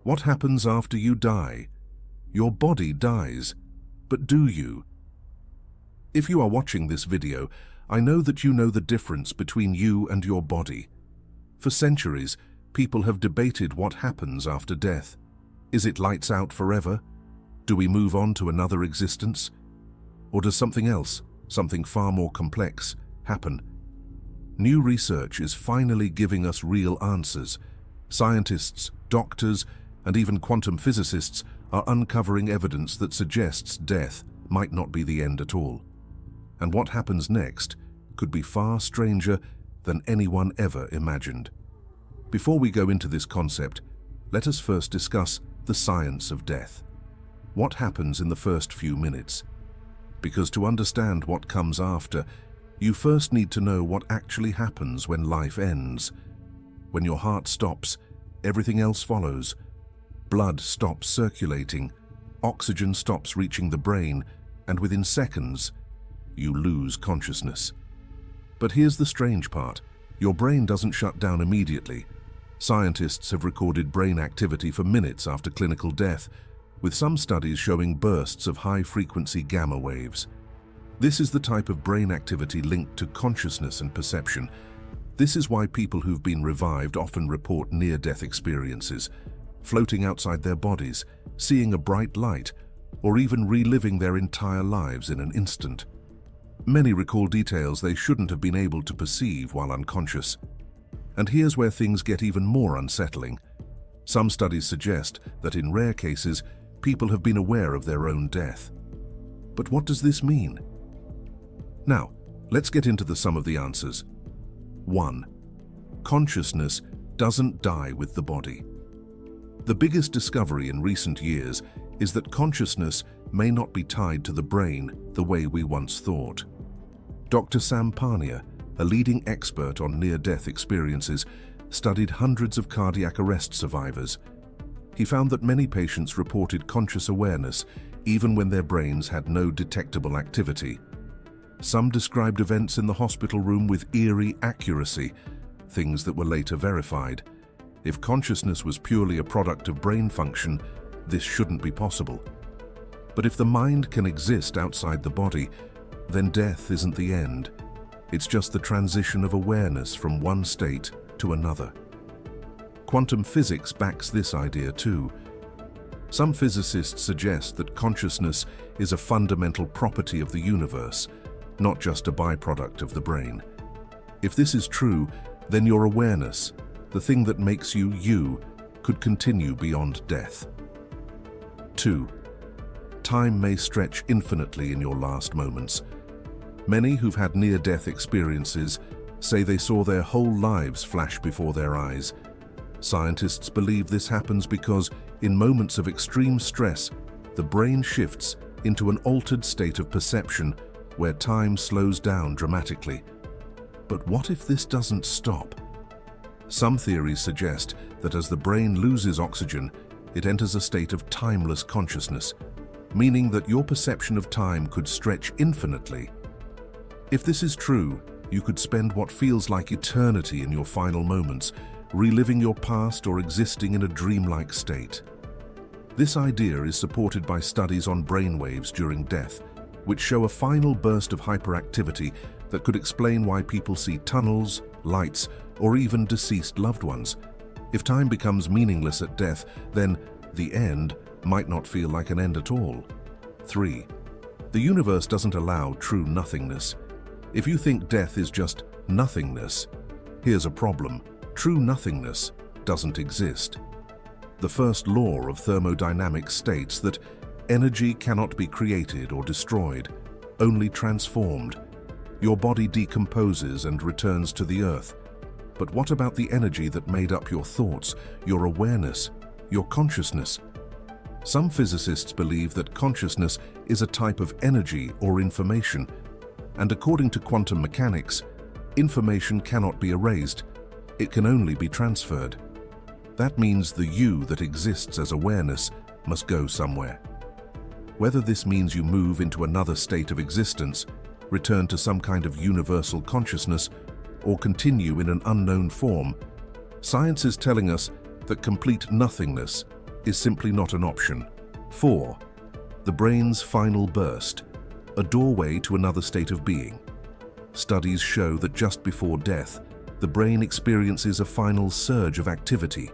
What happens after you die? Your body dies, but do you? If you are watching this video, I know that you know the difference between you and your body. For centuries, people have debated what happens after death. Is it lights out forever? Do we move on to another existence? Or does something else, something far more complex, happen? New research is finally giving us real answers. Scientists, doctors, and even quantum physicists are uncovering evidence that suggests death might not be the end at all. And what happens next could be far stranger than anyone ever imagined. Before we go into this concept, let us first discuss the science of death. What happens in the first few minutes? Because to understand what comes after, you first need to know what actually happens when life ends. When your heart stops, everything else follows. Blood stops circulating, oxygen stops reaching the brain, and within seconds, you lose consciousness. But here's the strange part. Your brain doesn't shut down immediately. Scientists have recorded brain activity for minutes after clinical death, with some studies showing bursts of high-frequency gamma waves. This is the type of brain activity linked to consciousness and perception. This is why people who've been revived often report near-death experiences, floating outside their bodies, seeing a bright light, or even reliving their entire lives in an instant. Many recall details they shouldn't have been able to perceive while unconscious. And here's where things get even more unsettling. Some studies suggest that in rare cases, people have been aware of their own death. But what does this mean? Now, let's get into some of the answers. 1. Consciousness doesn't die with the body. The biggest discovery in recent years is that consciousness may not be tied to the brain the way we once thought. Dr. Sam Parnia, a leading expert on near-death experiences, studied hundreds of cardiac arrest survivors. He found that many patients reported conscious awareness even when their brains had no detectable activity. Some described events in the hospital room with eerie accuracy, things that were later verified. If consciousness was purely a product of brain function, this shouldn't be possible. But if the mind can exist outside the body, then death isn't the end. It's just the transition of awareness from one state to another. Quantum physics backs this idea too. Some physicists suggest that consciousness is a fundamental property of the universe, not just a byproduct of the brain. If this is true, then your awareness, the thing that makes you you, could continue beyond death. 2. Time may stretch infinitely in your last moments. Many who've had near-death experiences say they saw their whole lives flash before their eyes. Scientists believe this happens because, in moments of extreme stress, the brain shifts into an altered state of perception where time slows down dramatically. But what if this doesn't stop? Some theories suggest that as the brain loses oxygen, it enters a state of timeless consciousness, meaning that your perception of time could stretch infinitely. If this is true, you could spend what feels like eternity in your final moments, reliving your past or existing in a dreamlike state. This idea is supported by studies on brainwaves during death, which show a final burst of hyperactivity that could explain why people see tunnels, lights, or even deceased loved ones. If time becomes meaningless at death, then the end might not feel like an end at all. 3. The universe doesn't allow true nothingness. If you think death is just nothingness, here's a problem. True nothingness doesn't exist. The first law of thermodynamics states that energy cannot be created or destroyed, only transformed. Your body decomposes and returns to the earth. But what about the energy that made up your thoughts, your awareness, your consciousness? Some physicists believe that consciousness is a type of energy or information, and according to quantum mechanics, information cannot be erased. It can only be transferred. That means the you that exists as awareness must go somewhere. Whether this means you move into another state of existence, return to some kind of universal consciousness, or continue in an unknown form, science is telling us that complete nothingness, is simply not an option. 4. The brain's final burst, a doorway to another state of being. Studies show that just before death, the brain experiences a final surge of activity.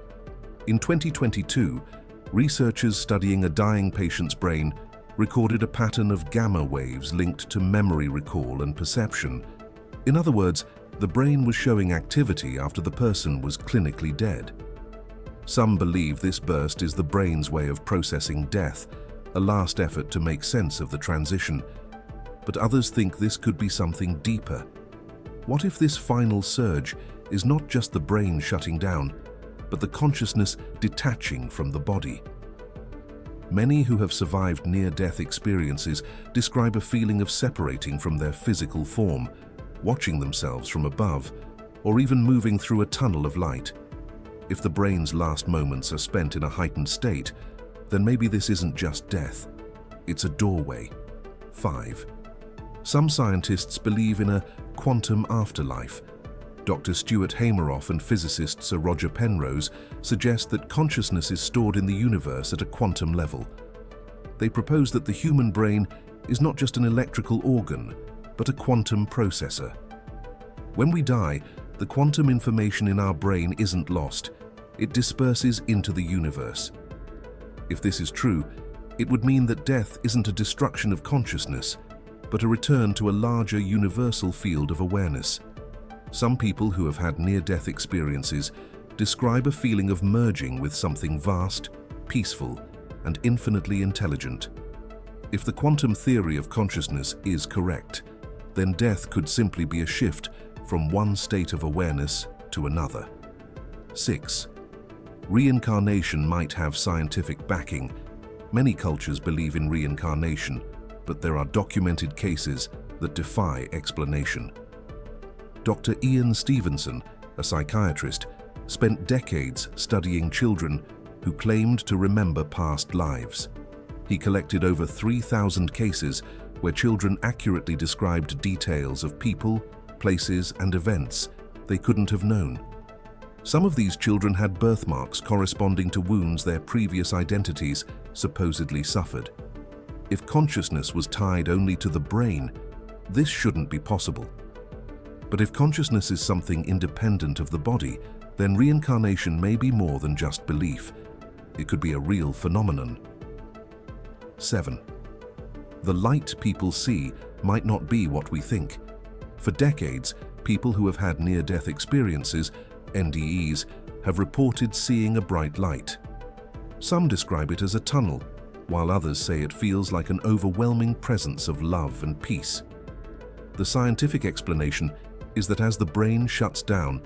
In 2022, researchers studying a dying patient's brain recorded a pattern of gamma waves linked to memory recall and perception. In other words, the brain was showing activity after the person was clinically dead. Some believe this burst is the brain's way of processing death, a last effort to make sense of the transition. But others think this could be something deeper. What if this final surge is not just the brain shutting down, but the consciousness detaching from the body? Many who have survived near-death experiences describe a feeling of separating from their physical form, watching themselves from above, or even moving through a tunnel of light. If the brain's last moments are spent in a heightened state, then maybe this isn't just death, it's a doorway. 5. Some scientists believe in a quantum afterlife. Dr. Stuart Hameroff and physicist Sir Roger Penrose suggest that consciousness is stored in the universe at a quantum level. They propose that the human brain is not just an electrical organ, but a quantum processor. When we die, the quantum information in our brain isn't lost. It disperses into the universe. If this is true, it would mean that death isn't a destruction of consciousness, but a return to a larger universal field of awareness. Some people who have had near-death experiences describe a feeling of merging with something vast, peaceful, and infinitely intelligent. If the quantum theory of consciousness is correct, then death could simply be a shift from one state of awareness to another. 6. Reincarnation might have scientific backing. Many cultures believe in reincarnation, but there are documented cases that defy explanation. Dr. Ian Stevenson, a psychiatrist, spent decades studying children who claimed to remember past lives. He collected over 3,000 cases where children accurately described details of people, places, and events they couldn't have known. Some of these children had birthmarks corresponding to wounds their previous identities supposedly suffered. If consciousness was tied only to the brain, this shouldn't be possible. But if consciousness is something independent of the body, then reincarnation may be more than just belief. It could be a real phenomenon. 7. The light people see might not be what we think. For decades, people who have had near-death experiences, NDEs, have reported seeing a bright light. Some describe it as a tunnel, while others say it feels like an overwhelming presence of love and peace. The scientific explanation is that as the brain shuts down,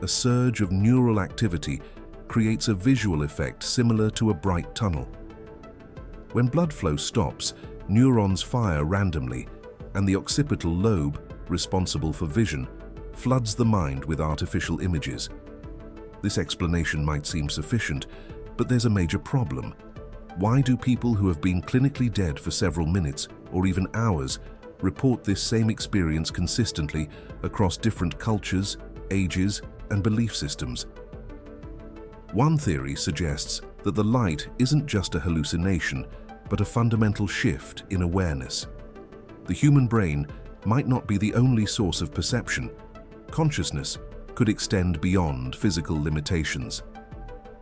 a surge of neural activity creates a visual effect similar to a bright tunnel. When blood flow stops, neurons fire randomly, and the occipital lobe, responsible for vision, floods the mind with artificial images. This explanation might seem sufficient, but there's a major problem. Why do people who have been clinically dead for several minutes or even hours report this same experience consistently across different cultures, ages, and belief systems? One theory suggests that the light isn't just a hallucination, but a fundamental shift in awareness. The human brain might not be the only source of perception. Consciousness could extend beyond physical limitations.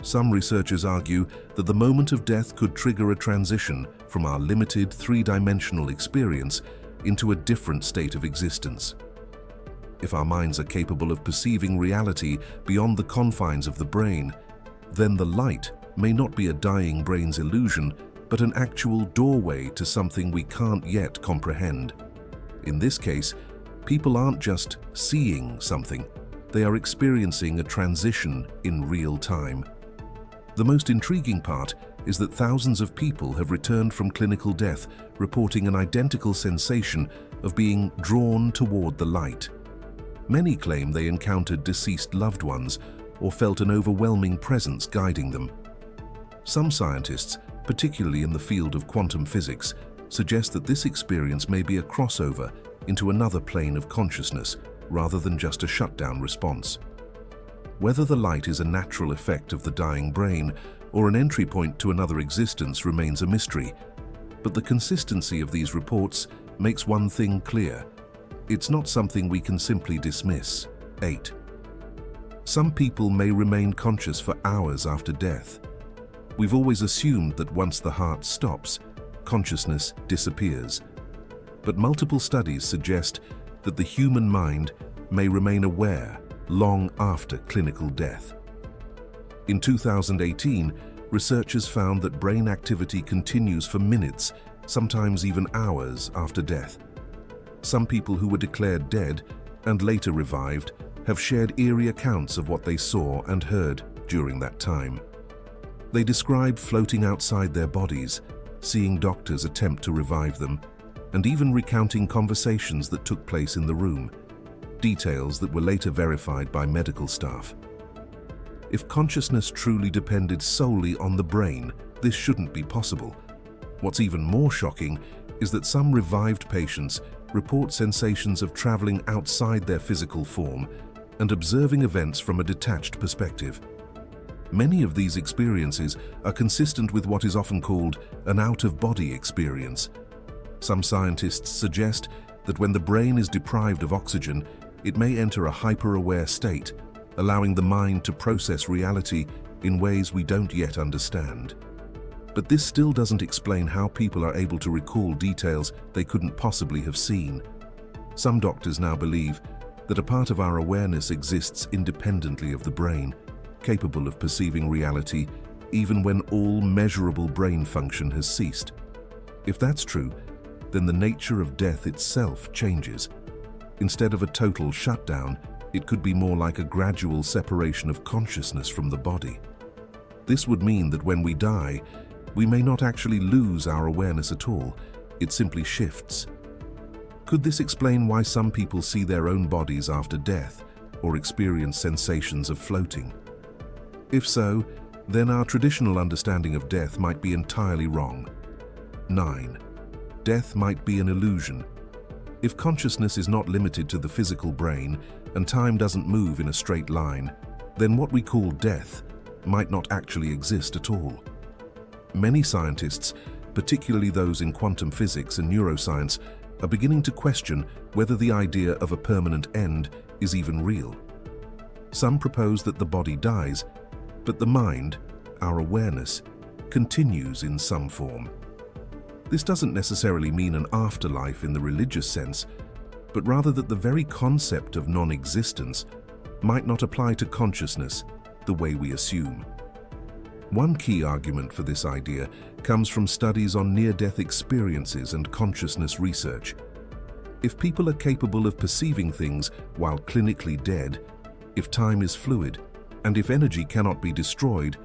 Some researchers argue that the moment of death could trigger a transition from our limited three-dimensional experience into a different state of existence. If our minds are capable of perceiving reality beyond the confines of the brain, then the light may not be a dying brain's illusion, but an actual doorway to something we can't yet comprehend. In this case, people aren't just seeing something, they are experiencing a transition in real time. The most intriguing part is that thousands of people have returned from clinical death reporting an identical sensation of being drawn toward the light. Many claim they encountered deceased loved ones or felt an overwhelming presence guiding them. Some scientists, particularly in the field of quantum physics, suggest that this experience may be a crossover into another plane of consciousness rather than just a shutdown response. Whether the light is a natural effect of the dying brain or an entry point to another existence remains a mystery. But the consistency of these reports makes one thing clear. It's not something we can simply dismiss. 8. Some people may remain conscious for hours after death. We've always assumed that once the heart stops, consciousness disappears. But multiple studies suggest that the human mind may remain aware long after clinical death. In 2018, researchers found that brain activity continues for minutes, sometimes even hours after death. Some people who were declared dead and later revived have shared eerie accounts of what they saw and heard during that time. They describe floating outside their bodies, seeing doctors attempt to revive them, and even recounting conversations that took place in the room, details that were later verified by medical staff. If consciousness truly depended solely on the brain, this shouldn't be possible. What's even more shocking is that some revived patients report sensations of traveling outside their physical form and observing events from a detached perspective. Many of these experiences are consistent with what is often called an out-of-body experience. Some scientists suggest that when the brain is deprived of oxygen, it may enter a hyper-aware state, allowing the mind to process reality in ways we don't yet understand. But this still doesn't explain how people are able to recall details they couldn't possibly have seen. Some doctors now believe that a part of our awareness exists independently of the brain, capable of perceiving reality even when all measurable brain function has ceased. If that's true, then the nature of death itself changes. Instead of a total shutdown, it could be more like a gradual separation of consciousness from the body. This would mean that when we die, we may not actually lose our awareness at all, it simply shifts. Could this explain why some people see their own bodies after death or experience sensations of floating? If so, then our traditional understanding of death might be entirely wrong. 9. Death might be an illusion. If consciousness is not limited to the physical brain and time doesn't move in a straight line, then what we call death might not actually exist at all. Many scientists, particularly those in quantum physics and neuroscience, are beginning to question whether the idea of a permanent end is even real. Some propose that the body dies, but the mind, our awareness, continues in some form. This doesn't necessarily mean an afterlife in the religious sense, but rather that the very concept of non-existence might not apply to consciousness the way we assume. One key argument for this idea comes from studies on near-death experiences and consciousness research. If people are capable of perceiving things while clinically dead, if time is fluid, and if energy cannot be destroyed,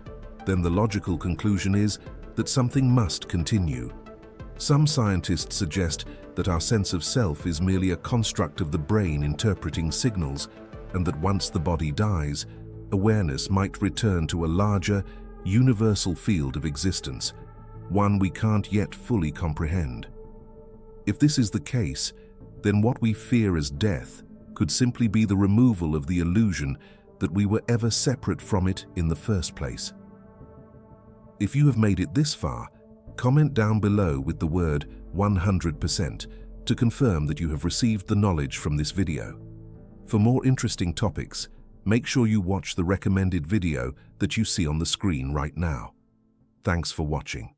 then the logical conclusion is that something must continue. Some scientists suggest that our sense of self is merely a construct of the brain interpreting signals, and that once the body dies, awareness might return to a larger, universal field of existence, one we can't yet fully comprehend. If this is the case, then what we fear as death could simply be the removal of the illusion that we were ever separate from it in the first place. If you have made it this far, comment down below with the word 100% to confirm that you have received the knowledge from this video. For more interesting topics, make sure you watch the recommended video that you see on the screen right now. Thanks for watching.